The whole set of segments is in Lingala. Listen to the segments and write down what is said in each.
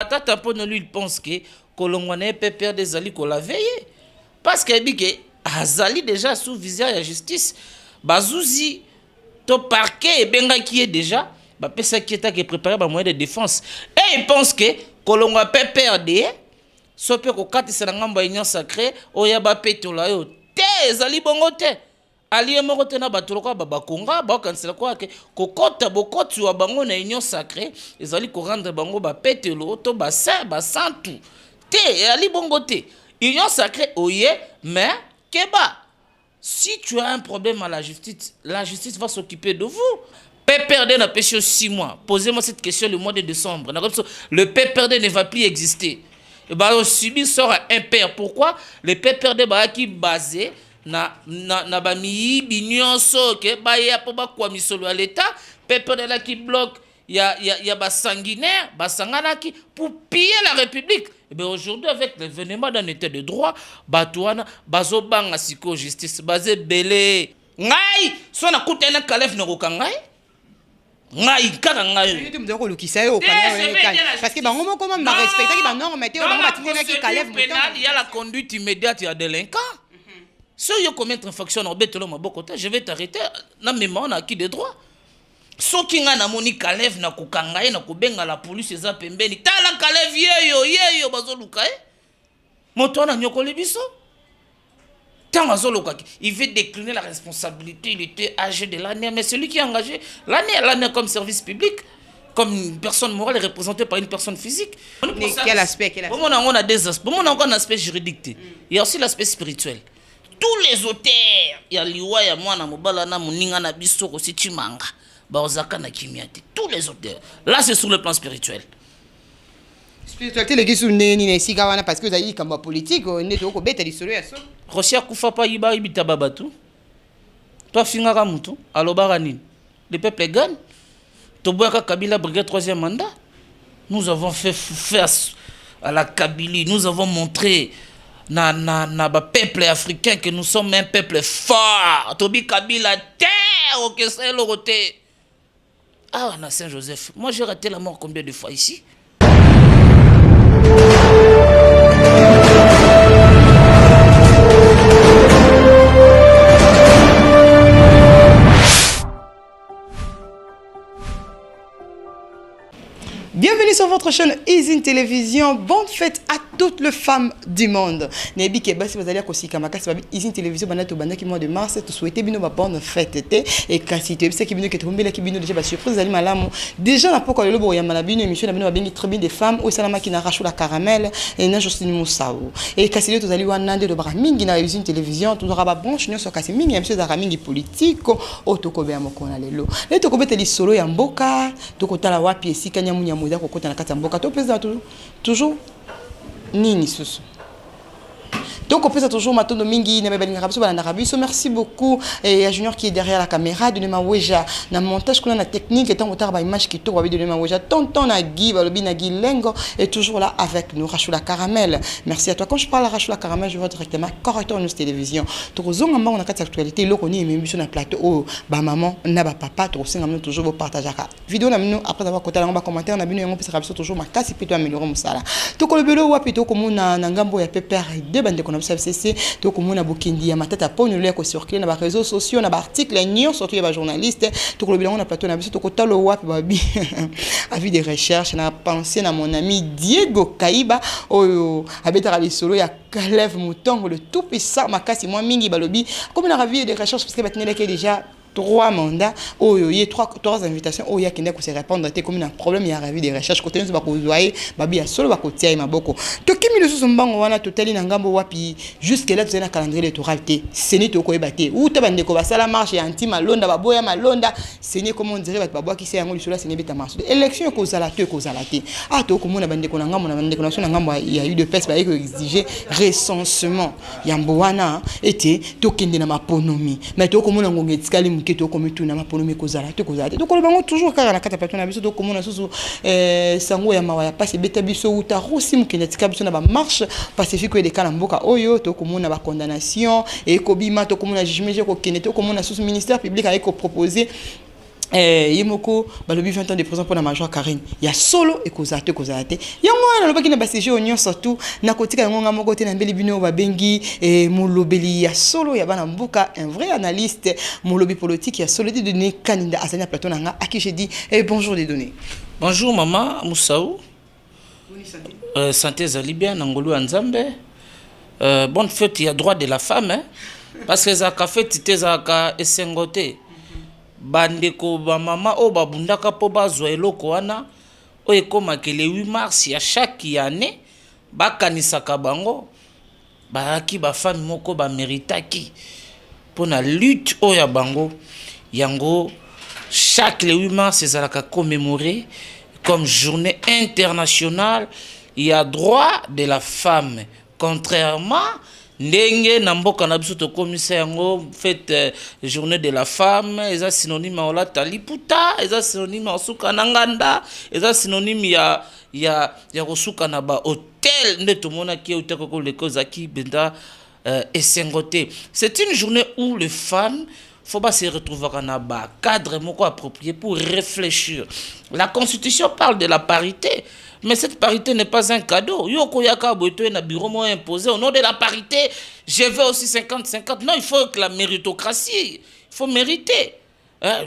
Tata Pono lui il pense que Kolongwane peut perdre des alliés qu'on l'a veillé. Parce qu'il dit que Azali déjà sous viseur de la justice. Bazouzi, ton parquet et benga qui est déjà, bah ça qui est préparé par moyen de défense. Et il pense que Kolongwa peut perdre. Sauf que quand il s'est dans union sacrée, oya ba petola yo. Te Azali bongo te. Ali moko te na batoloko baba konga ba kansela kwa ke kokota bokoti wa bango na union sacrée ezali ko rendre bango ba petelo to ba saint ba santu te ali bongo te union sacrée oye mais keba si tu as un problème à la justice va s'occuper de vous. PPRD n'a pêché 6 mois. Posez-moi cette question le mois de décembre. Le PPRD ne va plus exister. Et bah on subit sort un père. Pourquoi le PPRD bah qui basé na ba miyibi nyonso ke ba ya po ba kwa misolo à l'état peuple là qui bloque ya ba sanguinaire ba sangana qui pour piller la république. Et bien aujourd'hui avec l'événement d'un état de droit batouana bazo banga siko justice basé belé ngai so na kutena kalef no kangai ngai kaka ngai tu me dis que ça parce que bango moko ma respecter ki ba norme te bango batinga ki kalef il y a la conduite immédiate ya délinquant. Si tu commets une infraction, je vais t'arrêter. Non, mais on a acquis des droits. Si tu as un Kalev, na kukangaye, na kubenga la police, eza pembeni. Ta la Kalev, yeyo, bazo lukaye. Moto na nyoko lebiso. Tant bazo lukaki. Il veut décliner la responsabilité. Il était âgé de l'année. Mais celui qui est engagé, l'année comme service public, comme une personne morale est représentée par une personne physique. Mais quel aspect? On a des aspects. On a un aspect juridique. Il y a aussi l'aspect spirituel. Tous les auteurs, il y a liwa ya mwana mobala na muninga na biso ko sichimanga ba ozaka na kimiate. Tous les auteurs. Là c'est sur le plan spirituel. Spiritualité le gisu neni na sika wana parce que vous avez comme politique ne to ko beta lisolo ya so. Rosia kufa pa yiba ibita babatu. Toi fingaka mutu alobaka nini? Le peuple gagne. Toboyaka Kabila brigade 3e mandat. Nous avons fait face à la Kabylie, nous avons montré na peuple africain que nous sommes un peuple fort. Tobi Kabila terre au que c'est l'oroté. Ah, na Saint-Joseph. Moi j'ai raté la mort combien de fois ici? Bienvenue sur votre chaîne Izine Télévision. Bonne fête à toutes les femmes du monde. Nebi Keba, si vous allez à Kosika, Izine Télévision, qui mois de mars, tu souhaites bien une bonne fête. Et quand tu es qui vient que tu es qui vient déjà surprise, allez malam. Déjà, n'a pas quoi le beau yamalabine, émission, n'a bien très bien des femmes, ou salama qui n'a racheté la caramel, et n'a juste une moussaou. Et quand tu allez voir Nande de Bramingi dans Izine Télévision, tu auras branche, nous sommes cassés, il y a un monsieur d'Aramingi politique, au Tokobe à Mokona Lelo. Les Tokobe te solo yamboka, Tokota la wapi, si Kanyamunya. Kokota na kati ya mboka to pesa toujours nini susu donc on peut toujours matondo mingi na bebali ngarabiso bana ngarabiso. Merci beaucoup et à Junior qui est derrière la caméra de ma weja na montage kuna na technique et tant autant ba image qui to ba de ma weja tonton na Guy balobi na Guy Lengo est toujours là avec nous Rachula Caramel. Merci à toi. Quand je parle à Rachula Caramel, je vois directement correcteur news télévision to zonga mba na kati actualité loko ni émission na plateau oh ba maman na ba papa to singa mno toujours vous partageaka vidéo na mino après avoir côté la commentaire na bino yango pesa rabiso toujours makasi pito améliorer musala to ko le belo wa pito ko mona na ngambo ya pepper de bande ko FCC to komona bokindi ya matata po nous ko circuler na ba réseaux sociaux na ba article nyo surtout ya ba journaliste to ko bilango na plateau na biso to ko talo wapi babi avis de recherche na pensé na mon ami Diego Kaiba oyo abetara lisolo ya Kalev Mutongo le tout puissant makasi moi mingi balobi comme na avis de recherche parce que batinela que déjà 3 mandats, il y a 3 invitations, il y a qui se répondre, comme un problème, il y a un des recherches, côté nous, babi a solo bakotia ma boko. To kimi le sous-mbango wana totali na ngambo wapi jusque là tu as un calendrier électoral té, seni to ko ebate. Ou ta bande ko basala marche anti malonda baboya malonda, seni comme on dirait ba ki se yango lisolo seni beta marche. Élection ko zala té. Ah to ko mona bande ko na ngambo na bande ko na ngambo il y a eu de peste ba ko exiger recensement. Yambo wana était to kende na maponomi. Mais to ko mona ngongetikali to comme tout na maponomi ko zala te to ko bango toujours kaka na kata plateau na biso to ko mona susu sango ya mawa ya passe beta biso uta rosi mukenetika biso na ba marche pacifique de kala mboka oyo to ko mona ba condamnation et ko bima to ko mona jugement ko kenete ko mona susu ministère public a ko proposer Yemoko balobi 20 ans de prison pour la major Karine. Il y a solo et kozate. Yango na lobaki na baséjour onyo surtout na kotika yango nga moko te na mbeli bino babengi molobeli ya solo ya bana mbuka, un vrai analyste molobi politique ya solo de données Kaninda Azania Plateau nanga à qui j'ai dit bonjour des données. Bonjour maman Moussaou. Santé zali bien nangolu Nzambe. Bonne fête, il y a droit de la femme hein? Parce que za ka fête te za ka esengote. Bandeko ba mama o babundaka po bazwa eloko wana o ekomaka le 8 mars ya chaque année bakanisaka bango bayaki bafami moko bameritaki mpona lutte oyo ya bango yango chaque le 8 mars ezalaka commémoré comme journée internationale il y a droit de la femme contrairement ndenge na mboka na biso tokomisa yango fête journée de la femme eza synonyme ola taliputa eza synonyme osuka na nganda eza synonyme ya kosuka na ba hôtel nde tomona ki utako ko leko zaki benda esengote. C'est une journée où les femmes faut pas se retrouver dans un cadre moko approprié pour réfléchir. La Constitution parle de la parité. Mais cette parité n'est pas un cadeau. Yoko yaka boito na bureau moi imposé au nom de la parité. Je veux aussi 50-50. Non, il faut que la méritocratie. Il faut mériter.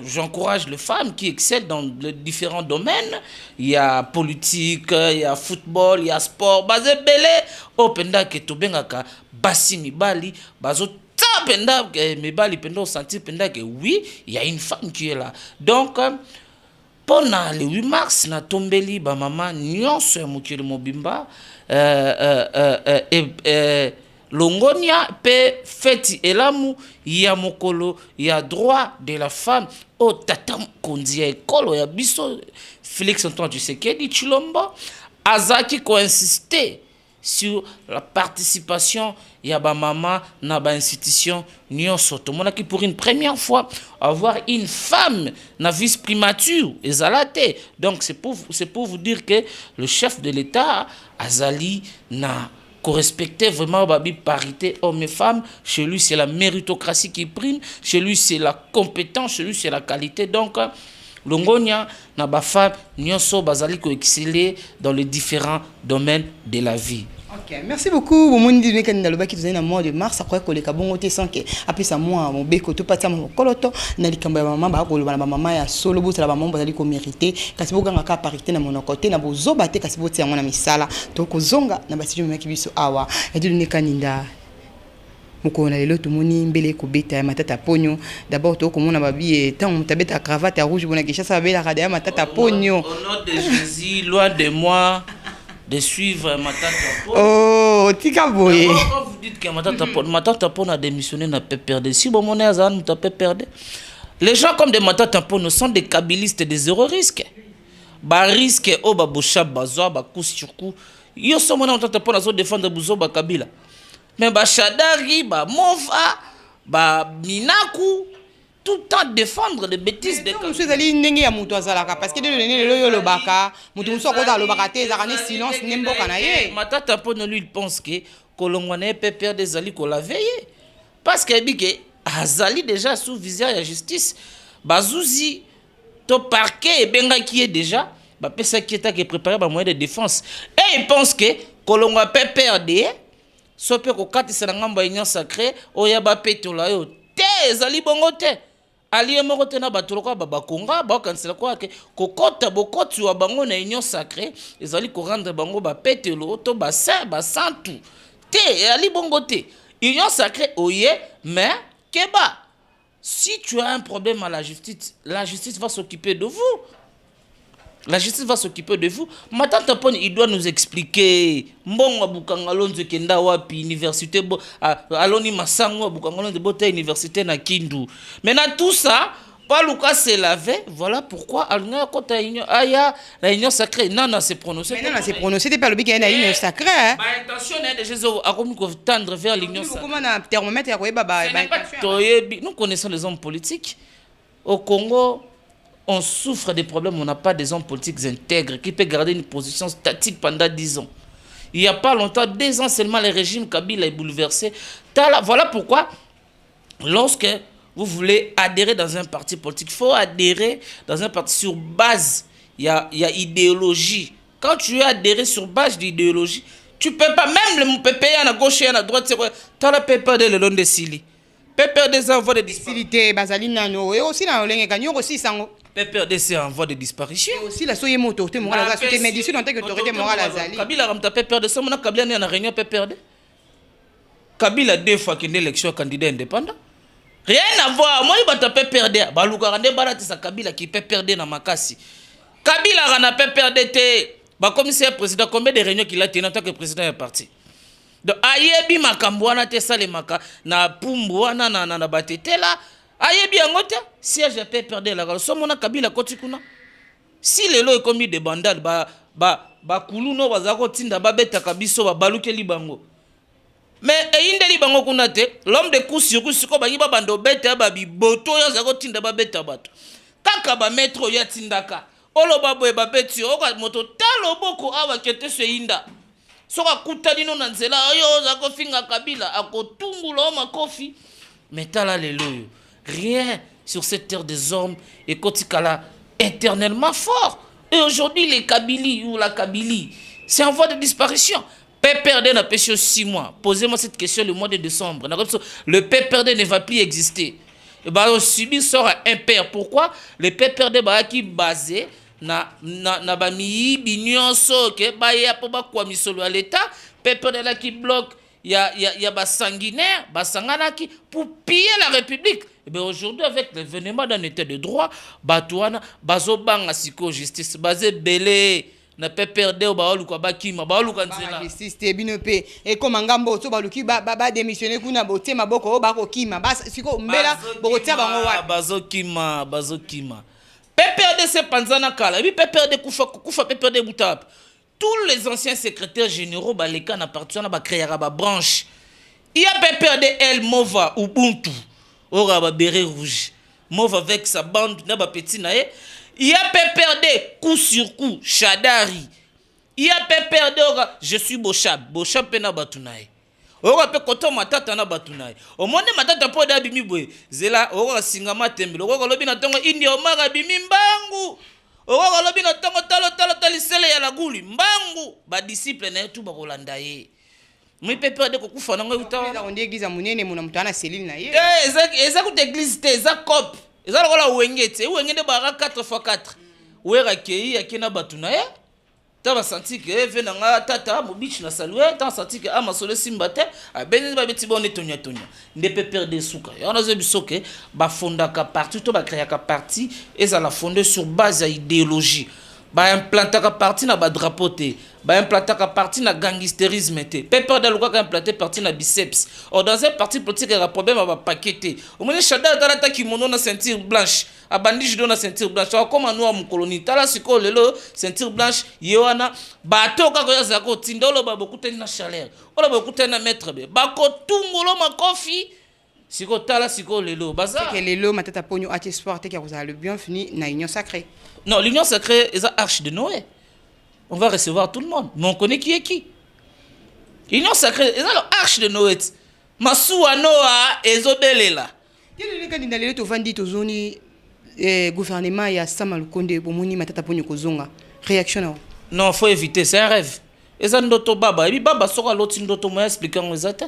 J'encourage les femmes qui excellent dans les différents domaines. Il y a politique, il y a football, il y a sport. Bazé belé. Openda ke tobengaka basi mibali. Bazo penda mibali penda sentir penda que oui, il y a une femme qui est là. Donc pendant le 8 mars, na tombeli ba maman nyonso mukiri mobimba longonia pe feti elamu ya mokolo ya droit de la femme o tata kondia ekolo ya biso Félix Antoine Tshisekedi Tshilombo azaki ko insister sur la participation ya ba mama na ba institution nyonso tomona ki pour une première fois avoir une femme na vice primature ezalate. Donc c'est pour vous dire que le chef de l'État azali na correspecter vraiment babi parité hommes et femmes. Chez lui c'est la méritocratie qui prime, chez lui c'est la compétence, chez lui c'est la qualité. Donc longonia na ba femme nyonso bazali ko exceller dans les différents domaines de la vie. Ok, merci beaucoup. Bon, mon idée que nous qui faisait dans mois de mars, après que les cabons étaient sans que après ça moi mon béco tout pas mon coloto, n'ali kamba maman ba ko la maman ya solo bo la maman bazali ko mériter. Kasi bo ganga ka parité na mon côté na bo zobate kasi bo tia mona misala. To ko zonga na basi meki biso awa. Et de ne kaninda. Moko na lelo tumoni mbele ko beta ya matata ponyo. D'abord to ko mona babi et tant tabeta cravate à rouge bona kisha sa bela radio matata ponyo. Au nom de Jésus, loin de moi de suivre Matata Pon. Oh, tika boye. Quand vous dites que Matata Pon a démissionné, n'a pas perdu. Si bon monnaie Azan n'a pas perdu. Les gens comme des Matata Pon sont des kabilistes de zéro risque. Ba risque au ba boucha bazoa ba coup sur coup. Yo so mona Matata Pon azo défendre buzo ba kabila. Mais ba Shadari, ba Mova, ba Minaku tout le temps défendre les bêtises de monsieur Zali ndenge ya muto azalaka parce que de le yo baka muto muso ko da lo baka te zakani silence nemboka na ye Matata Pon lui il pense que kolongwana peut perdre des ali ko la veille parce que bike azali déjà sous viseur de justice bazuzi to parquet benga qui est déjà ba pesa qui est préparé ba moyen de défense et il pense que kolongwa peut perdre so pe ko katisa na ngamba union sacrée oya ba petola yo te ezali bongo te allié moko te na batoloka babakonga bakansela kwa ke kokota bokoti wa bango na union sacrée ezali ko rendre bango ba petelo to ba saint ba santu te ali bongo te union sacrée oye mais keba si tu as un problème à la justice va s'occuper de vous. La justice va s'occuper de vous. Matata Pon, il doit nous expliquer. Mbongo Bukangalonze kenda wapi université aloni masango Bukangalonze bote université na Kindu. Maintenant tout ça, pas Lucas s'est lavé. Voilà pourquoi alunga kota aya la union sacrée nana s'est prononcé. Mais nana s'est prononcé pas le big na union sacrée. Ba intention de Jésus a comme tendre vers l'union sacrée. Comment na thermomètre ya koyeba ba intention. Nous connaissons les hommes politiques au Congo. On souffre des problèmes, on n'a pas des hommes politiques intègres qui peuvent garder une position statique pendant 10 ans. Il n'y a pas longtemps, 2 ans seulement, le régime Kabila est bouleversé. Voilà pourquoi, lorsque vous voulez adhérer dans un parti politique. Il faut adhérer dans un parti sur base, il y a idéologie. Quand tu es adhéré sur base d'idéologie, tu peux pas, même le PPE à gauche et à droite, c'est quoi? Tu as la PPRD le long de Sili. PPRD c'est en voie de disparition. Bazali nano et aussi dans le gagnant aussi sango. PPRD c'est en voie de disparition. Et aussi la soye moto, autorité morale, la société médecine en tant qu'autorité morale azali. Kabila ramta PPRD, ça mon Kabila n'est en réunion PPRD. Kabila 2 fois qu'il est élection candidat indépendant. Rien à voir. Moi, il va PPRD. Baluka rande balati sa Kabila qui PPRD na makasi. Kabila rana PPRD te. Bah commissaire président, combien de réunions qu'il a tenu en tant que président est parti. Donc ayebi makambo wana te sale maka na pumbu wana na batete la. Ayebi angote siège de PPRD la. So mona Kabila koti kuna. Si lelo est commis de bandade ba kuluno bazako tinda ba beta kabiso ba baluke libango. Mais eyindeli bango kuna te l'homme de coup sur coup siko bangi ba bando beta ba biboto ya zako tinda ba beta bato kaka ba metro ya tindaka oloba boye ba beti oka moto talo boko awa kete se yinda soka kutani no nzela oyo zako finga Kabila akotungula o makofi mais tala lelo yo rien sur cette terre des hommes et kotikala éternellement fort et aujourd'hui les Kabili ou la Kabylie c'est en voie de disparition. PPRD n'a pêché 6 mois. Posez-moi cette question le mois de décembre. Le PPRD ne va plus exister. Et bah, on subit sort impair. Pourquoi? Le PPRD qui basé na bami bignon so que bah y a pas quoi misolo à l'état. PPRD là qui bloque y a bas sanguinaire, bas sangana qui pour piller la République. Et bien aujourd'hui avec l'événement d'un état de droit, batouana bazo banga siko justice basé belé. Na PPRD au baolu kwa bakima baolu kanzela justice bino pe et comme ngambo to baluki ba démissionner kuna bote maboko o bako kima bas siko mbela bokotia bango wa bazo kima PPRD c'est panzana kala et puis PPRD kufa PPRD butap tous les anciens secrétaires généraux baleka na partir na ba créer ba branche il y a PPRD El Mova Ubuntu ora ba béret rouge Mova avec sa bande na ba petit nae. Il y a PPRD, coup sur coup, Chadari. Il y a PPRD, je suis Bochab. Bochab pena batunaye. Ora pe koto matata na batunaye. O monde matata po da bimi boy. Zela ora singama tembelo. Ora lobi na tongo India omara bimi mbangu. Ora lobi na tongo talo talisele ya laguli mbangu. Ba disciple na yetu ba kolanda ye. Moi PPRD ko kufa na ngo utawa. On dit église munene muna mutana Céline na ye. Eza ku église te, eza cop. Eza lokola wengete, wengete bara 4x4. Wera kei akina batuna ye. Ta ba senti que venanga tata mo bitch na salue, ta senti que ama solo simbate, a beni ba beti bonne tonya. Ne peut perdre souka. Et on a besoin que ba fondaka parti to ba créer ka parti et ça la fonder sur base idéologie. Ba implanter ka parti na ba drapeau te. Ba implanter ka parti na gangsterisme te. Pepper de loka ka implanter parti na biceps. Or dans un parti politique il y a problème à ba paqueter. Au moins chada dans la kimono na ceinture blanche. A bandi judo na ceinture blanche. Comme en noir mon colonie. Tala siko lelo ceinture blanche yewana bato ka ko yaza ko tindolo ba beaucoup na chaleur. Ola beaucoup na maître be. Ba ko tungolo makofi. Siko tala siko lelo baza. C'est que lelo matata pogno at espoir te ki a le bienvenu na union sacrée. Non, l'union sacrée est la arche de Noé. On va recevoir tout le monde. Mais on connaît qui est qui. L'union sacrée est l'arche de Noé. Masua Noah et Zobelela. Quel est le cas d'indalé to vandi to zoni gouvernement ya Samal Konde bomoni matata ponyo kozonga. Réaction. Non, faut éviter, c'est un rêve. Et ça ndoto baba. Et puis baba sera l'autre ndoto moi expliquer en exact.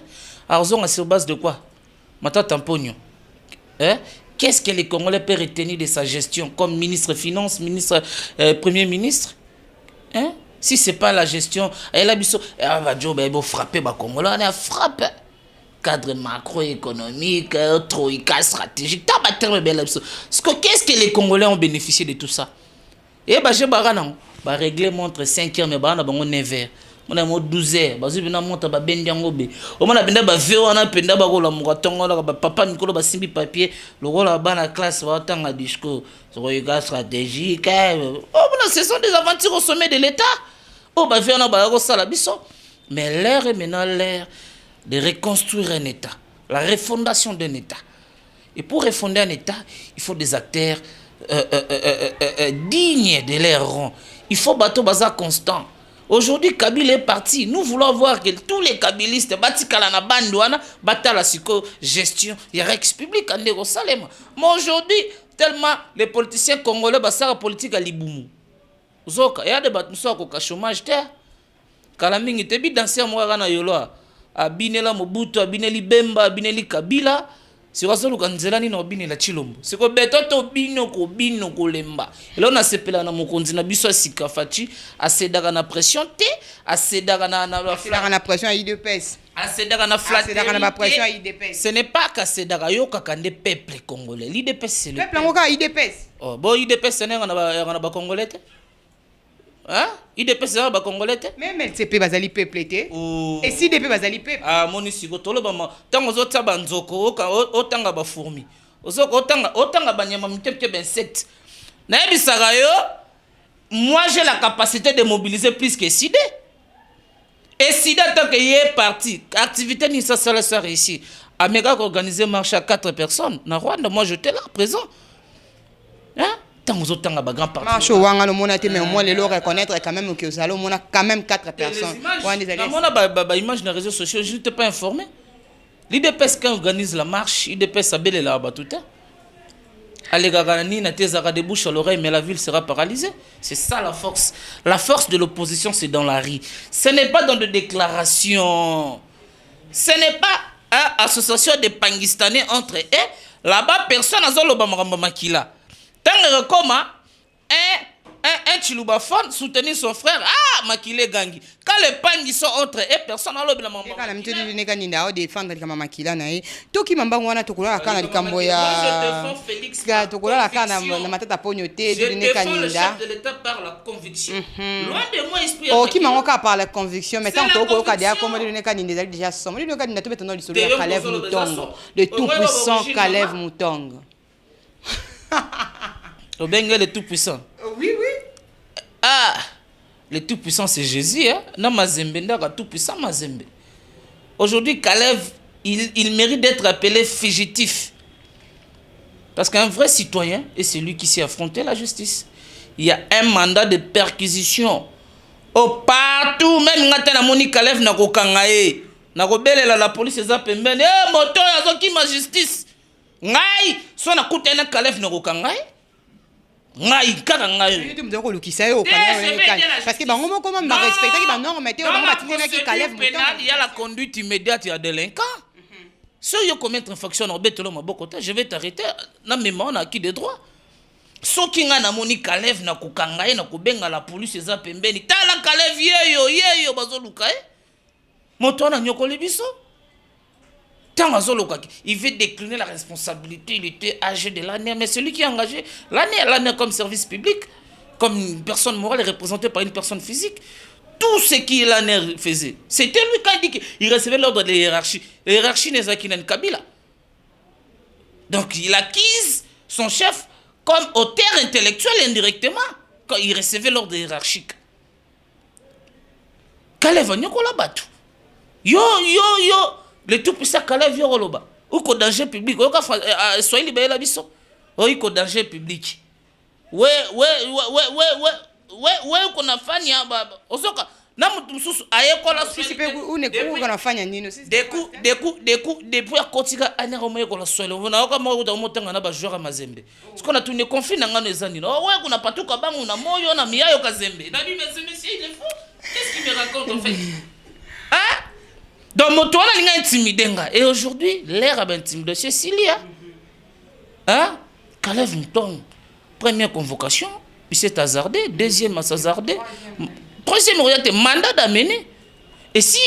Alors zonga sur base de quoi? Matata ponyo. Hein? Qu'est-ce que les Congolais peuvent retenir de sa gestion comme ministre finance, ministre, premier ministre? Hein? Si ce n'est pas la gestion, elle a dit elle va frapper les Congolais, on a frappé. Cadre macroéconomique, troïka stratégique, qu'est-ce que les Congolais ont bénéficié de tout ça? Et je vais régler montre 5 heures, mais je vais 9 heures. On a 12 heures, je vais monter à Bendiangobe. On a bien papa Nicolas Basimbi papier, le rôle à la classe, va attendre à discours, stratégique. Ce sont des aventures au sommet de l'État. Mais l'heure est maintenant l'heure de reconstruire un État, la refondation d'un État. Et pour refonder un État, il faut des acteurs dignes de leur rang. Il faut bateau bazar constant. Aujourd'hui, Kabila est parti. Nous voulons voir que tous les Kabilistes, Batikalana Bandouana, Batala Siko, gestion, il y a Rex public en Jérusalem. Mais aujourd'hui, tellement les politiciens congolais, la politique à Liboumou. Zoka, il y a des bâtiments qui ont chômage terre. Kalamingi, te bi danser moi na yolo. Abinela Mobutu, abineli Bemba, abineli Kabila. C'est quoi ça le canzela ni no bini la chilombo. C'est quoi betoto bino ko lemba. Et là on a sepela na mokonzi na biso sika fachi, asedaka na pression te, asedaka na pression à IDPS. Asedaka na flatterie. Na pression à IDPS. Ce n'est pas qu'asedaka yo kakande peuple congolais. L'IDPS c'est le peuple ngoka IDPS. Oh bon IDPS c'est na ba congolais te. Hein? IDP c'est ba congolais te? Même LCP bazali peuple te. Et si IDP bazali peuple. Ah monisi go tolo ba tango zota banzoko otanga ba fourmi. Ozoko otanga ba nyama mutepke ben insecte. Na yebisaka yo, moi j'ai la capacité de mobiliser plus que SIDE. Et SIDE tant que y est parti, activité ni ça réussi. Amega organiser marche à 4 personnes. Na Rwanda moi j'étais là présent. Hein? Tant aux autres grand parti. Marche au Wanga le monate mais au moins les reconnaître quand même que ça on a quand même 4 personnes. On a image dans les réseaux sociaux, je n'étais pas informé. L'IDPS quand organise la marche, l'IDPS a belé là tout le temps. Allez Gaganani na tezara de bouche à l'oreille mais la ville sera paralysée. C'est ça la force. La force de l'opposition c'est dans la rue. Ce n'est pas dans des déclarations. Ce n'est pas une association de Pangistanais entre eux. Là-bas personne n'a zolo makila. Tant que comme un Chilubaphone soutenir son frère, Makile Gangi. Quand les pangs sont entre eux, personne n'a le maman. Quand la mtudi ne gani na défendre kama Makila na to ki mamba wana tokola kana likambo ya ga tokola la kana na matata ponyo te de ne kaninda. Le chef de l'État par la conviction. Loin de moi esprit. Oh ki mangoka par la conviction mais tant que ko ka dia comme ne kaninda déjà somme ne kaninda to beto no lisolo ya Caleb Mutongo. Le tout puissant Caleb Mutongo. Le Bengue le tout-puissant. Oui, oui. Ah, le tout-puissant c'est Jésus. Hein? Non, Mazembe, tout-puissant Mazembe. Aujourd'hui, Caleb, il mérite d'être appelé fugitif. Parce qu'un vrai citoyen est celui qui s'est affronté la justice. Il y a un mandat de perquisition. Oh, partout, même quand on a moni Caleb, n'a pas kangaye. N'a pas la police, les appelle. Eh, moto, il y a qui ma justice. Ngai, so na kutena Caleb n'a pas kangaye. Ngai kaka ngai tu me dis lukisa yo parce que bango moko ma respecter ki ba norme te bango batinela ki Caleb Mutongo il y a la conduite immédiate il y a délinquant si yo commettre infraction na betelo maboko te je vais t'arrêter na mémoire na acquis des droits soki nga na moni Caleb na kokanga ye na kobenga la police eza pembeni tala Caleb yeyo bazoluka moto na nyokoli biso. Il veut décliner la responsabilité, il était âgé de l'année, mais celui qui est engagé l'année comme service public, comme une personne morale représentée par une personne physique, tout ce qui l'année faisait, c'était lui qui a dit qu'il recevait l'ordre de la hiérarchie. La hiérarchie n'est pas qu'une Kabila. Donc il acquise son chef comme auteur intellectuel indirectement, quand il recevait l'ordre hiérarchique. Caleb Nyokola Batu. Yo. Le tout puissant Caleb Yoroloba. Ou qu'au danger public. Ou soyez libéré la biso. Ou qu'au danger public. Ouais, qu'on a fait ya baba. Osoka. Na mutu mususu ayekola sisi pe une ko kana fanya nino sisi. Depuis à kotika anero moye ko la swelo. Na oka mo uta motanga na ba joueur Mazembe. Ce qu'on a tourné conflit na ngano ezani. Oh ouais kuna patuka bangu na moyo na miyayo Kazembe. Na lui mais monsieur il est fou. Qu'est-ce qu'il me raconte en fait? Hein? Donc, moto on a intimidé. Et aujourd'hui, l'air a intimidé. C'est Silia. Hein? Caleb Mutongo. Première convocation, il s'est hasardé. Deuxième, il s'est hasardé. Troisième, il y a mandat d'amener. Et si,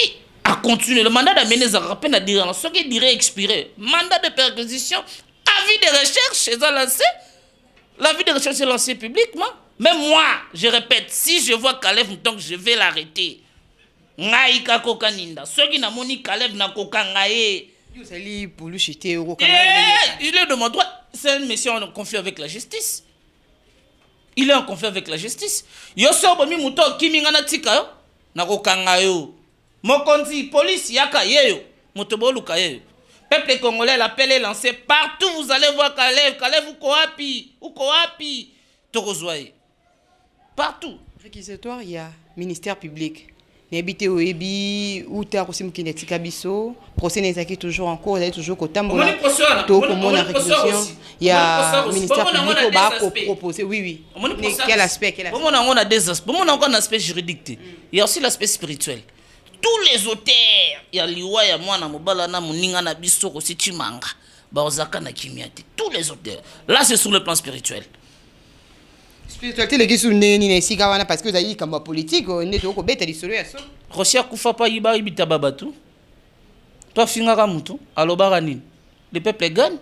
à continuer, le mandat d'amener, ça rappelle à dire, ce qui dirait expirer. Mandat de perquisition, avis de recherche, ils ont lancé. L'avis de recherche est lancé publiquement. Même moi, je répète, si je vois Caleb Mutongo, je vais l'arrêter. Ngai ka kokaninda soki na moni Caleb na kokanga ye yosali poluchité oko il est de mon droit c'est une mission en conflit avec la justice il est en conflit avec la justice yo so bomi muto kiminga na tika yo na kokanga yo mokonzi police yaka yeyo moto boluka yeyo peuple congolais l'appel est lancé partout vous allez voir Caleb uko wapi tokozwaye partout. réquisitoire, il y a ministère public. N'habité au Ebi, ou t'as aussi qui n'est pas biso, procès n'est toujours en cours, il y a toujours qu'au tambour. Tout comme on a réquisition, il y a ministère public qui va proposer. Oui, oui. Quel aspect? On a des aspects. On a un aspect juridique. Il y a aussi l'aspect spirituel. Tous les auteurs, il y a liwa, il y a moi, na mobala, na muninga, na biso, aussi chimanga, baozaka na kimiate. Tous les auteurs. Là, c'est sur le plan spirituel. Spiritualité, les gens qui sont parce que vous avez dit comme politique, on est au bête à l'histoire. Rosia kufa pa iba ibita babatu. Toi fingaka mutu, alobara nini. Le peuple gagne.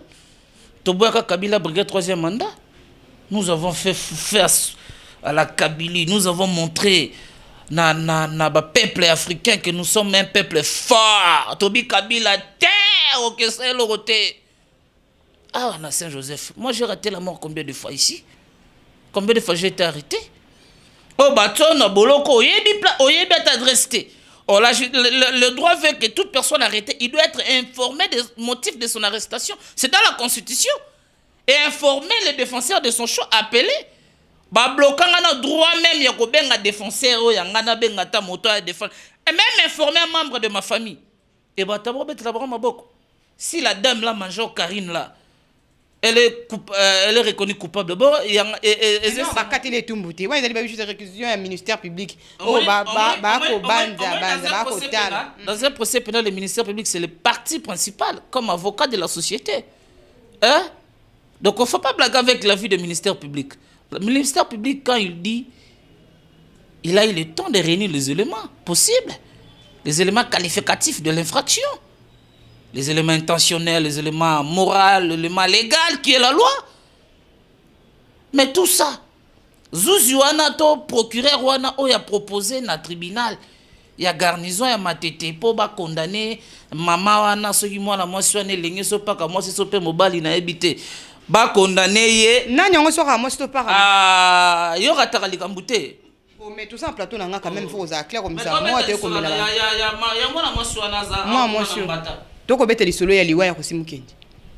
Toboyaka Kabila brigade 3e mandat. Nous avons fait face à la Kabylie. Nous avons montré na peuple africain que nous sommes un peuple fort. Tobi Kabila terre au que c'est le côté. Ah, na Saint-Joseph. Moi j'ai raté la mort combien de fois ici? Combien de fois j'ai été arrêté? Oh, bâton, boloko, oyebi adressé. Oh, là, le droit veut que toute personne arrêtée, il doit être informé des motifs de son arrestation. C'est dans la Constitution. Et informer les défenseurs de son choix, appeler. Bah, bloquant le droit même, il y a un défenseur, il y a un moto à défendre. Et même informer un membre de ma famille. Et bah, si la dame là, Major Karine là, elle est reconnue coupable. Bon, il y a non, bah quand il est tout bouté, ouais, ils allaient juste réquisition un ministère public. Oh, dans un procès pénal, le ministère public c'est le parti principal comme avocat de la société. Hein? Donc, il ne faut pas blaguer avec la vie du ministère public. Le ministère public, quand il dit, il a eu le temps de réunir les éléments possibles, les éléments qualificatifs de l'infraction. Les éléments intentionnels, les éléments moraux, l'élément légal qui est la loi. Mais tout ça, Zouzi wana to procureur wana o ya proposé na tribunal, ya garnison ya matete po ba condamner mama wana soki mwana mwasi wana elengi so paka mwasi so pe mobali na ebité ba condamner ye nani ngo so ka mwasi to paka ah yo rataka likambu te. Oh, mais tout ça en plateau na nga quand même faut clair comme ça moi te comme la ya mwana mwasi wana za moi mwasi toko bete lisolo ya liwa ya kosimukende.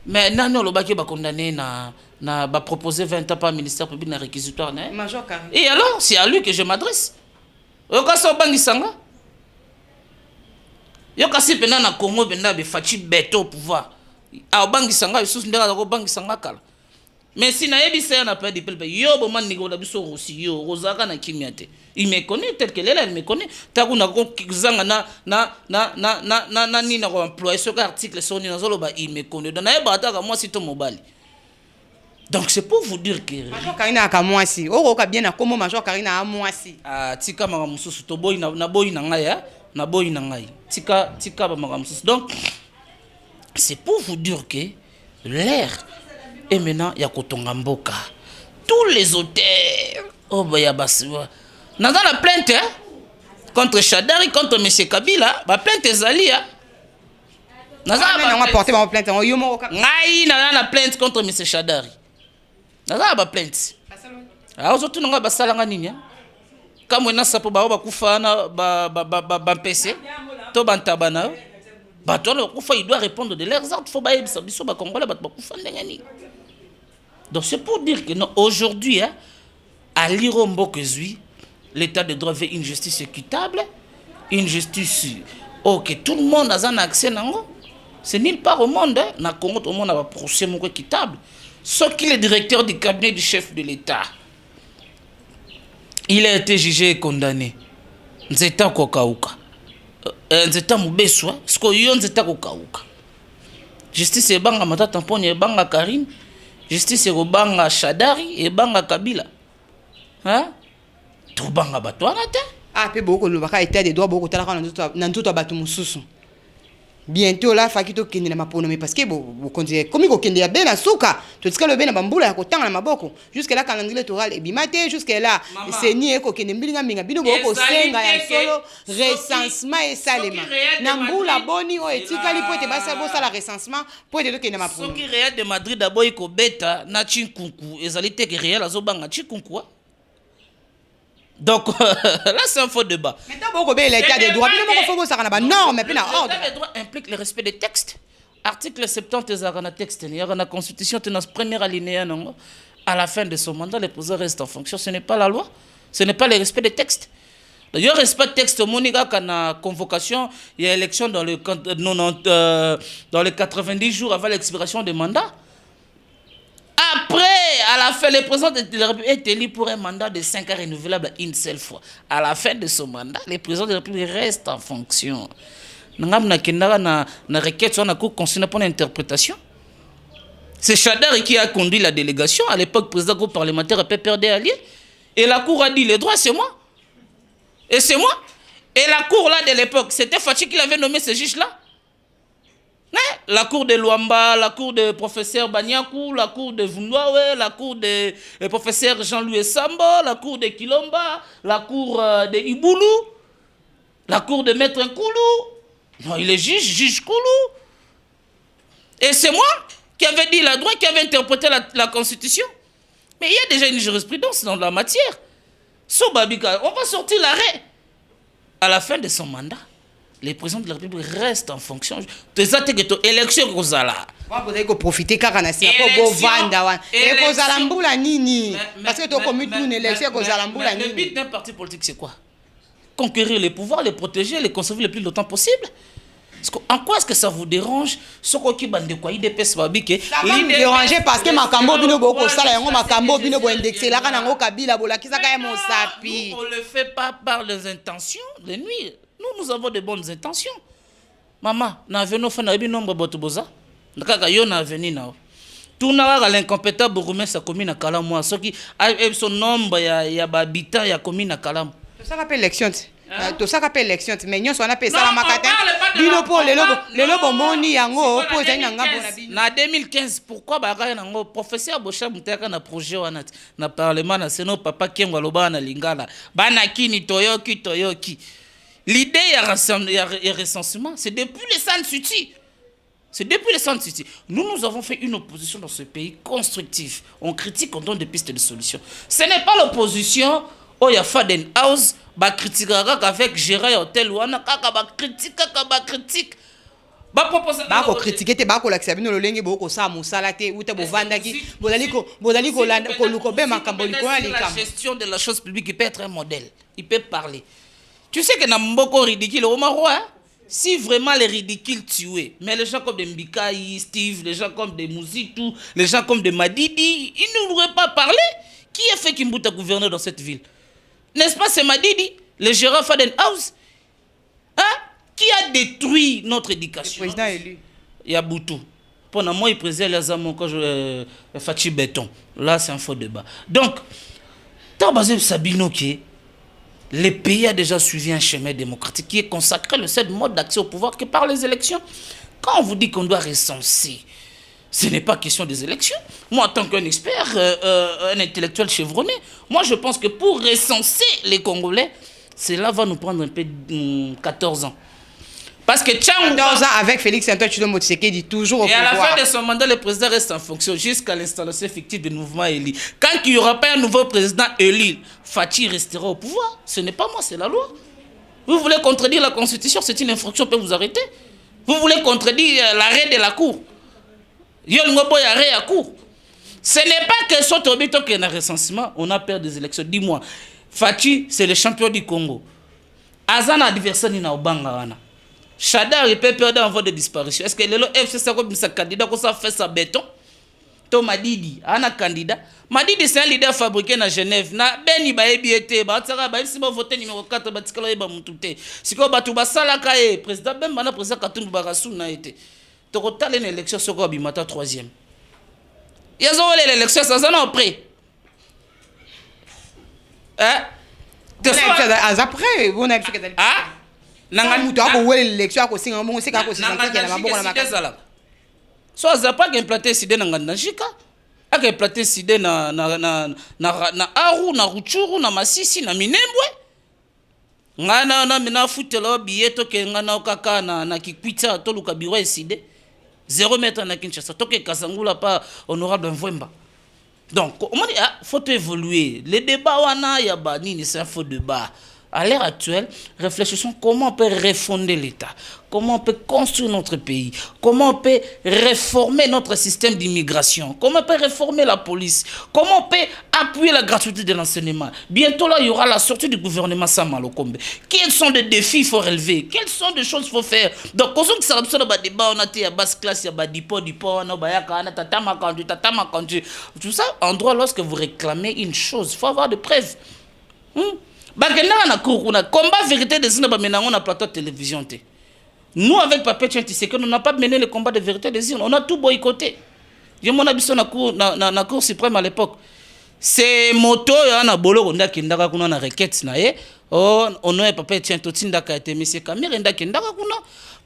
Mais nani olobaki ba condamner na ba proposer 20 ans par ministère public na réquisitoire na Major Karine. Et alors c'est à lui que je m'adresse. Yoka so bangi sanga. Yoka si pena na Congo benda be fachi beto au pouvoir. A bangi sanga sous ndela ko bangi sanga kala. Mais si na yebi ça na pas de pelpe yo bo man nigo la biso aussi yo rozaka na kimiate. Il me connaît tel que elle me connaît. Taku na ko kizanga na ni na ko employer ce article son ni nazolo ba il me connaît. Donc na yeba ta ka moi si to mobali. Donc c'est pour vous dire que Major Karine a moi si. Oh ka bien na komo Major Karine a moi si. Ah tika mama mususu to boy na boy na ngai ya. Na boy na ngai. Tika ba mama mususu. Donc c'est pour vous dire que l'air et maintenant il y a Kotonga Mboka. Tous les auteurs oh bah ya basiwa. Dans la plainte hein, contre Chadari, contre M. Kabila, la plainte ezali hein. On a porté ma plainte en yomo ka. Ngai na la plainte contre M. Chadari. Naza ba plainte. Ah aujourd'hui nga basalanga nini hein. Comme on a sapo ba kufa na ba PC to bantabana. Il doit répondre de leurs actes. Il faut que donc c'est pour dire que non, aujourd'hui, hein, à l'Irombo que l'état de droit veut une justice équitable, une justice que tout le monde a un accès. C'est nulle part au monde. Dans le Congo, tout le monde a un procès équitable. Sauf qu'il est directeur du cabinet du chef de l'État. Il a été jugé et condamné. Nzeta Kokauka. Nzeta Mubeswa, sko yo nzeta kokauka. Justice ebanga matata mponi ebanga Karine, justice ebanga Chadari, ebanga Kabila. Hein? To banga batwana te. Ah pe boko lobaka état des droits boko talaka na ntuto batu mususu. Bientôt là fakito kende na mapono mais parce que bo konzi comme ko kende ya bena suka to tsika le bena bambula ya kotanga na maboko jusque là calendrier électoral et bimate jusque là c'est ni ko kende mbilinga minga bino boko senga ya solo recensement et salema na mbula boni o etika li pote basa bosa la recensement pote to kende mapono soki Real de Madrid d'abord ko beta na Chinkunku ezali te que Real azobanga Chinkunku. Donc là c'est un faux débat. Maintenant beaucoup bien l'état des droits, mais faut ça na ba norme mais na ordre. L'état des droits implique le respect des textes. Article 70 de texte, il y a la constitution de notre première alinéa non. À la fin de son mandat, le président reste en fonction, ce n'est pas la loi. Ce n'est pas le respect des textes. D'ailleurs, respect texte Monica quand a convocation, il y a élection dans les 90 jours avant l'expiration des mandats. Après, à la fin, le président de la République est élu pour un mandat de 5 ans renouvelable une seule fois. À la fin de son mandat, le président de la République reste en fonction. Na requête sur la Cour constitutionnelle pour l'interprétation. C'est Chadar qui a conduit la délégation, à l'époque président du groupe parlementaire PPRD allié. Et la Cour a dit, les droits, c'est moi. Et c'est moi. Et la Cour là de l'époque, c'était Fachi qui avait nommé ce juge-là. La cour de Luamba, la cour de professeur Banyakou, la cour de Vunwawe, la cour de professeur Jean-Louis Sambo, la cour de Kilomba, la cour de Iboulou, la cour de Maître Nkoulou. Non, il est juge Koulou. Et c'est moi qui avais dit la droit, qui avait interprété la Constitution. Mais il y a déjà une jurisprudence dans la matière. Sobabika, on va sortir l'arrêt. À la fin de son mandat, le président de la République reste en fonction. Tu sais que tu élection que là. Vous avez profité car on a si pour vendre. Et que Zalamboula nini. Parce que tu as commis une élection que Zalamboula nini. Le but d'un parti politique, c'est quoi? Conquérir les pouvoirs, les protéger, les conserver le plus longtemps possible. En quoi est-ce que ça vous dérange? Ce qui bande quoi IDP Swabike. Ça va me déranger parce que ma cambo bino boko sala yango ma cambo bino bo indexer la kana ngo kabila bola kisa kaya mon sapi. On le fait pas par les intentions de nuire. Nous avons de bonnes intentions. Maman, na venu fa na bi nombre boto boza. Ndaka yo na venu na. Tout na l'incompétent bourgmestre sa commune à Kalamu, ce qui son nombre ya habitants ya commune à Kalamu. Ça rappelle l'élection. Tout ça rappelle l'élection, mais nous on appelle ça la makata. Bino pour les lobos moni yango opposé nanga bona. Na 2015 pourquoi bagay nango professeur Bocha Mutaka na projet wana na parlement na seno papa Kengo loba na lingala. Bana kini toyoki. L'idée y a recensement, c'est depuis les San-Suti. C'est depuis les San-Suti. Nous avons fait une opposition dans ce pays constructive. On critique, on donne des pistes de solutions. Ce n'est pas l'opposition. Oh, il y a Faden House, bah critique avec Gérard Hotel ou ana kaka bah critique. Bah proposer. Bah ko critiquer te bah ko la xabino lo lenge bo ko sa musala te ou te bo vanda ki bodali ko landa ko luko be makambo liko ali kam. La gestion de la chose publique, il peut être un modèle. Il peut parler. Tu sais que dans Mboko ridicule au Maroc, hein? Si vraiment les ridicules tuaient, mais les gens comme des Mbikaï, Steve, les gens comme des Mouzitou, les gens comme des Madidi, ils n'auraient pas parlé. Qui a fait Kimbuta gouverneur dans cette ville? N'est-ce pas, c'est Madidi, le gérant Faden House, hein? Qui a détruit notre éducation? Le président élu. Il y a Boutou. Pendant moi, il président Lazamo quand je Fachi Béton. Là, c'est un faux débat. Donc, t'as basé Sabino qui le pays a déjà suivi un chemin démocratique qui est consacré le seul mode d'accès au pouvoir que par les élections. Quand on vous dit qu'on doit recenser, ce n'est pas question des élections. Moi, en tant qu'un expert, un intellectuel chevronné, moi je pense que pour recenser les Congolais, cela va nous prendre un peu 14 ans. Parce que 14 ans avec Félix Antoine Tshilombo Tshisekedi toujours au pouvoir. Et à la fin de son mandat, le président reste en fonction jusqu'à l'installation effective du mouvement élu. Quand il n'y aura pas un nouveau président élu, Fachi restera au pouvoir. Ce n'est pas moi, c'est la loi. Vous voulez contredire la Constitution, c'est une infraction, on peut vous arrêter. Vous voulez contredire l'arrêt de la Cour. Arrêt à Cour. Ce n'est pas que soit obito qu'il y a un recensement, on a peur des élections. Dis-moi, Fachi, c'est le champion du Congo. Azana adversaire ni na obanga. Chadar, il peut perdre en voie de disparition. Est-ce que le FC c'est comme ça candidat qu'on ça fait sa béton? To Madidi, un candidat. Madidi c'est un leader fabriqué à Genève. Na beni ba ebiete, ba tsara ba si ba voter numéro 4 ba tikala ba mutute. Siko ba tu ba sala kae président ben bana président Katumbi Barassou na été. To kotale une élection soko bimata 3e. Ils ont l'élection ça en après. Hein? Après, on a vu que ah nanga muto ako wele l'élection ako singa mbongo sika ako singa tiki na maboko na makasi. So azapa ke implanter side na nganda njika. Aka implanter side na Aru, na Ruchuru, na Masisi, na Minembwe. Ngana na mina futelo bieto ke ngana okaka na Kikwita to luka biro side. 0 mètre na Kinshasa. Toke Kasangula pas honorable Mvwemba. Donc, on dit, faut évoluer. Les débats wana ya ba nini c'est un faux débat. À l'heure actuelle, réfléchissons comment on peut refonder l'État, comment on peut construire notre pays, comment on peut réformer notre système d'immigration, comment on peut réformer la police, comment on peut appuyer la gratuité de l'enseignement. Bientôt là, il y aura la sortie du gouvernement Samalokombe. Quels sont les défis qu'il faut relever? Quelles sont les choses qu'il faut faire? Donc, quand on a un débat, on a été à basse classe, il y a des dipo, on a tout ça, en droit, lorsque vous réclamez une chose, il faut avoir des preuves. Combat vérité des urnes, on a plateau de télévision. Nous, avec Pape Tshisekedi, on n'a pas mené le combat de vérité des urnes. On a tout boycotté. Je m'en abissé dans la Cour suprême à l'époque. C'est moto, on a bolo, on a kindaka kuna na requête na ye. On a Pape Tshisekedi ndaka été monsieur Kamir ndaka kindaka kuna.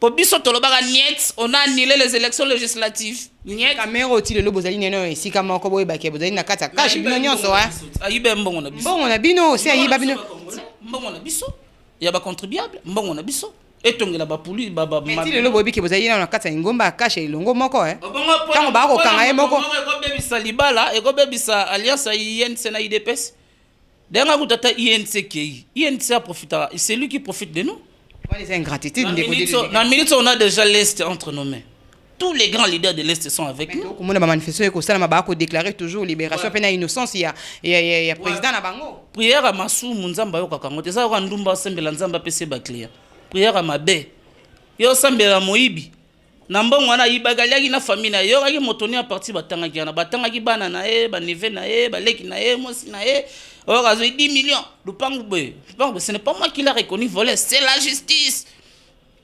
Pour biso tolobaka niet, on a annulé les élections législatives. Niet. Kamir oti le bozali neno ici kama ko boye baki bozali na kata kashi bino nyonso hein. Ayibe mbongo na biso. Mbongo na bino, c'est ayiba bino. Mbongo na biso. Il y a ba contribuable, mbongo na biso. Etongela ba puli ba mais ti le bobi ke bozali na kata ngomba kashi ilongo moko hein. Tango ba ko kanga ye moko. Ko bebisa libala e ko bebisa alliance INC na IDPS. Denga kutata INC ki. INC a profité, c'est lui qui profite de nous. C'est ingratitude. Dans minutes, on a déjà l'Est entre nos mains. Tous les grands leaders de l'Est sont avec nous. Comment on a manifesté que ça m'a déclaré toujours libération peine innocence il y a président na bango. Prière à Massou Munzamba yo kakango te ça ko ndumba sembela nzamba pese ba clear. Prière à Mabe. Yo sembela moyibi. Na mbongo wana yibagaliaki na famille na yo kaki motoni a parti batangaki na batangaki bana na e ba nive na e ba leki na e mosi na e. Or, 10 millions. Ce n'est pas moi qui l'ai reconnu voler, c'est la justice.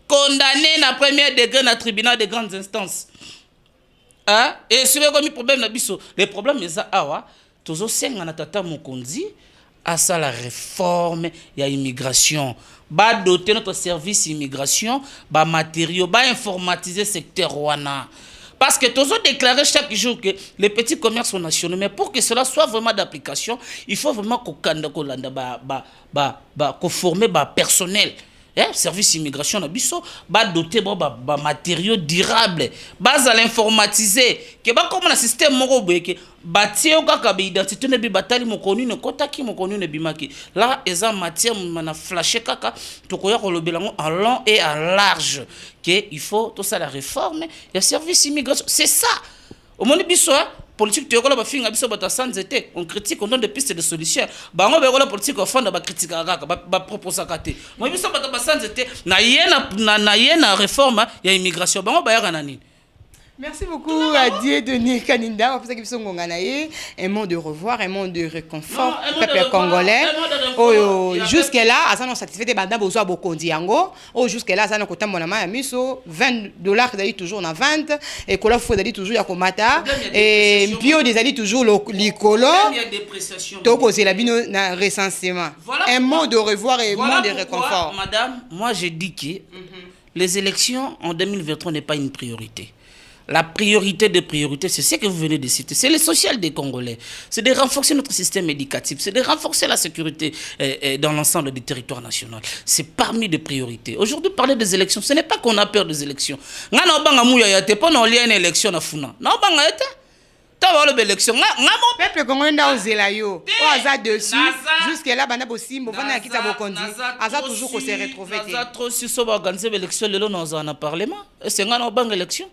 Condamné na premier degré dans le tribunal de grandes instances. Hein? Et sur le problème, le problème est ça, toujours 5 ans tata Mokonzi, à ça la réforme, il y a immigration. Ba doter notre service immigration, ba matériaux, ba informatiser secteur wana. Parce que tous ont déclaré chaque jour que les petits commerces sont nationaux. Mais pour que cela soit vraiment d'application, il faut vraiment qu'on forme le personnel. Service immigration, doter de matériaux durables, base à l'informatiser, que comme un système que bâti identité ne batali mo connu ne kotaki mo connu ne bimaki. Là, ils ont matière na flashé kaka to koya ko lobelango en long et en large que il faut tout ça la réforme, il y a service immigration, c'est ça. Au moment biso politique théorie ba finga biso bata sans été, on critique, on donne des pistes de solutions. Ba ngo be la politique au fond ba critique kaka ba proposer kate. Moi biso bata ba sans été na yena réforme ya immigration. Ba ngo ba ya nani. Merci beaucoup à Dieu Denis Kaninda. Un mot de revoir, un mot de réconfort, peuple congolais. Jusque-là, ça nous satisfait des bandes besoin beaucoup d'yango. Jusque-là, ça nous coûte mon amant miso $20 d'aller toujours en vente et que là faut d'aller toujours à comata et puis on des alliés toujours l'icolo. Donc c'est la bino na recensement. Un mot de revoir et un mot de réconfort. Madame, moi je dis que les élections en 2023 n'est pas une priorité. La priorité des priorités, c'est ce que vous venez de citer. C'est le social des Congolais. C'est de renforcer notre système éducatif. C'est de renforcer la sécurité dans l'ensemble du territoire national. C'est parmi les priorités. Aujourd'hui, parler des élections, ce n'est pas qu'on a peur des élections. On a pas une élection à Funa. Non, peuple congolais n'a osé là yo. Aza dessus. Jusque là bana bosi mo vana kita bokondi. Aza toujours qu'on s'est retrouvé. Aza trop si so ba organiser l'élection le dans un parlement. C'est ngana bang élection.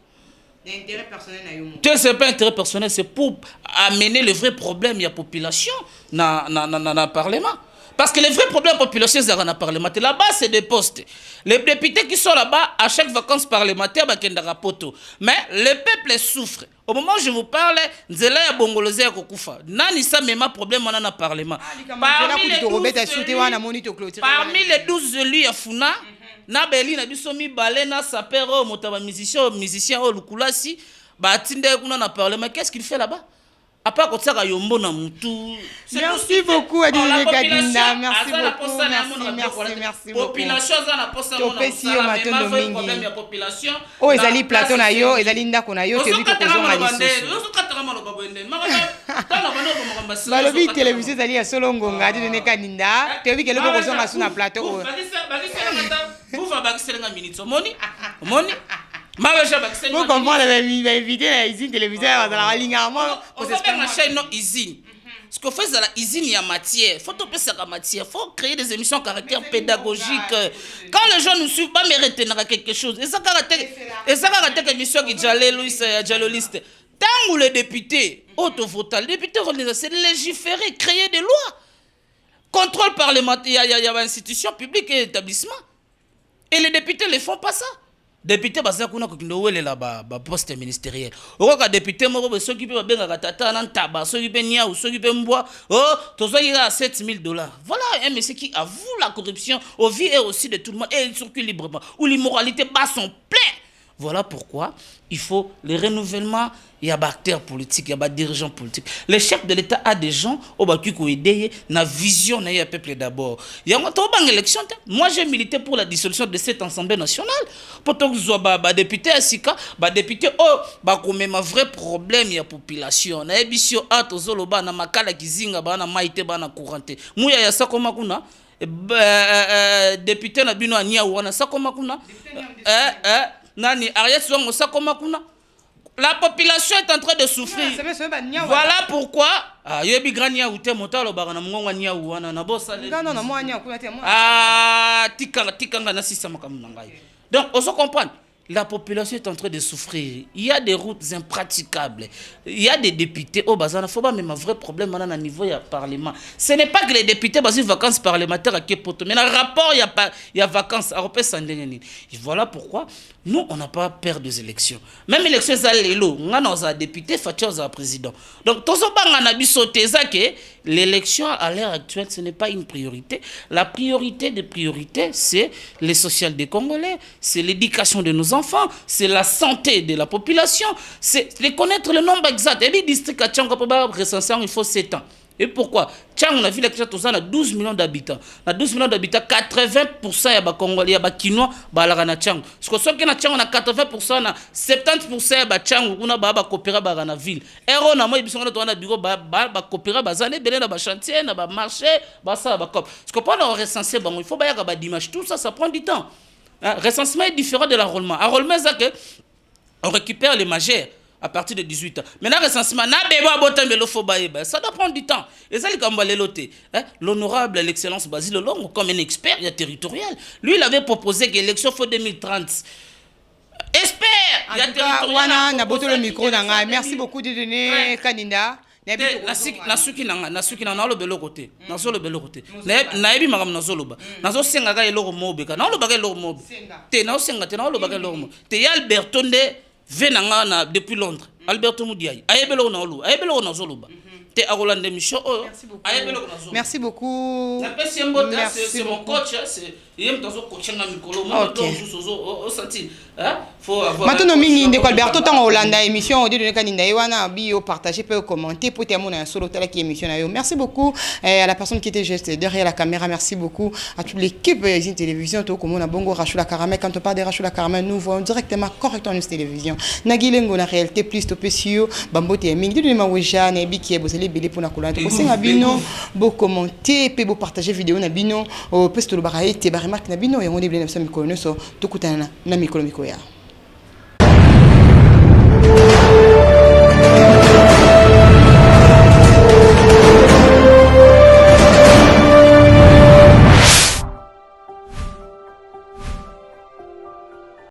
L'intérêt personnel c'est pas intérêt personnel, c'est pour amener le vrai problème de la population dans le Parlement. Parce que le vrai problème de la population, c'est dans le Parlement. Là-bas, c'est des postes. Les députés qui sont là-bas, à chaque vacances parlementaires, ils ont un poto. Mais le peuple souffre. Au moment où je vous parle, Nzela ya Bongolose ya Kokufa. Nani sa même problème dans le Parlement. Parmi les 12 élus à Funa, na beli na biso mi balé na sapero motaba musicien au lukulasi ba tinde kuna na parlement, qu'est-ce qu'il fait là-bas à part ko tsaka yombo na mutu. Merci beaucoup Adine Kadinda, merci beaucoup, merci beaucoup. Population za na posa mona sala même problème ya population o ezali plateau na yo ezali ndako na yo te biko kozonga lisusu ozo kataka maloba bwende makana tana bano ko makamba balobi télévision ezali ya solo ngonga Adine Kadinda te biko lebo kozonga suna plateau vous va bakisser nga minute moni vous comprenez, invité à la usine télévision, on va la ligne à moi. On va faire ma chaîne non usine. Ce qu'on fait, c'est la usine, il y a matière. Il faut topper ça la matière. Il faut créer des émissions à caractère pédagogique. Quand les gens nous suivent, pas mériter quelque chose. Et ça, caractère émission qui est dialoliste. Tant où les députés, le député, c'est de légiférer, créer des lois. Contrôle parlementaire, il y a une institution publique et établissement. Et les députés ne font pas ça. Député baza kuna kokindowele la ba poste ministériel. Okoka député moko soki pe benga katata na ntaba, soki pe nia ou soki pe mbwa, tozoyi à $7,000. Voilà un monsieur qui avoue la corruption au vie et aussi de tout le monde et il circule librement où l'immoralité bat son plein. Voilà pourquoi il faut le renouvellement. Il y a des acteurs politiques, il y a des dirigeants politiques. Le chef de l'État a des gens qui ont aidé la vision du peuple d'abord. Il y a une élection. Moi, j'ai milité pour la dissolution de cette Assemblée nationale. Pour que ce soit des députés à Sika, des députés qui ont un vrai problème de la population. Il y a des gens qui ont un makala kizinga bana maite bana courante. Mouya ya sakoma kuna député na bino anya wana sakoma kuna nani Ariel Songo sakoma kuna. La population est en train de souffrir. Voilà pourquoi yebi grania ou te motalo bagana mongo nya wana na bossa le. Non moi nya kuna te moi. Tikanga na sisa makamuna ngai. Donc on se comprend. La population est en train de souffrir. Il y a des routes impraticables. Il y a des députés au bazana. Faut pas même un vrai problème maintenant à niveau du Parlement. Ce n'est pas que les députés basent une vacances parlementaires à Kepoto. Mais dans le rapport, il y a vacances. Et voilà pourquoi nous, on n'a pas peur des élections. Même élections, on a un député, on a un président. Donc, tout ça, on a que l'élection à l'heure actuelle, ce n'est pas une priorité. La priorité des priorités, c'est le social des Congolais, c'est l'éducation de nos enfants, c'est la santé de la population, c'est de connaître le nombre exact. Et les districts à Tchanga, il faut 7 ans. Et pourquoi? Tiens, on a vu que a 12 millions d'habitants. On a 12 millions d'habitants, 80% de Congolais, de Kinois, de Tchang. Parce que na Tchang, on a 80%, 70% de Tchang, on a coopéré dans la ville. Et on a un bureau, coopéré dans les chantiers, dans les marchés, ça, parce que pendant on recensé, il faut que des images, tout ça, ça prend du temps. Recensement est différent de l'enrôlement. Enrôlement, c'est que on récupère les majeurs à partir de 18 ans. Maintenant, recensement, ça doit prendre du temps. Et ça, l'honorable l'excellence Basile Longo, comme un expert territorial, lui, il avait proposé que l'élection faut 2030. Expert, il y a territorial. Merci beaucoup de donner Kaninda. Nasuki na lo belo côté nazo lo belo côté na ebi magam nazo loba nazo senga ga eloko mobeka na lo baga eloko mobe te na senga te na lo baga eloko te Alberto nde venanga depuis Londres Alberto Mudiayi ayebelo na olu ayebelo na zoloba te Rolande Micho ayebelo na zoloba. Merci beaucoup. C'est mon coach, c'est yem tazo coachinga mikolo mo to zo senti faut avoir maintenant mingi ndeko Alberto tango Hollanda émission de Kaninda wana bio partager peut commenter pour témoigner un solo tala qui émission na yo. Merci beaucoup à la personne qui était juste derrière la caméra, merci beaucoup à toute l'équipe de télévision to comme on a bongo Rachula Karamé. Quand on parle de Rachula Karamé, nous voyons directement correctement sur télévision nagilengo na réalité plus to pesio bambote mingi de ma weja na bi qui est bosé belé pour na kolanda ko senga bino bo commenter pe bo partager vidéo na bino o pesto lo baraye te remarque na bino yango de blé na mikolo so to kutana na mikolo mikoya.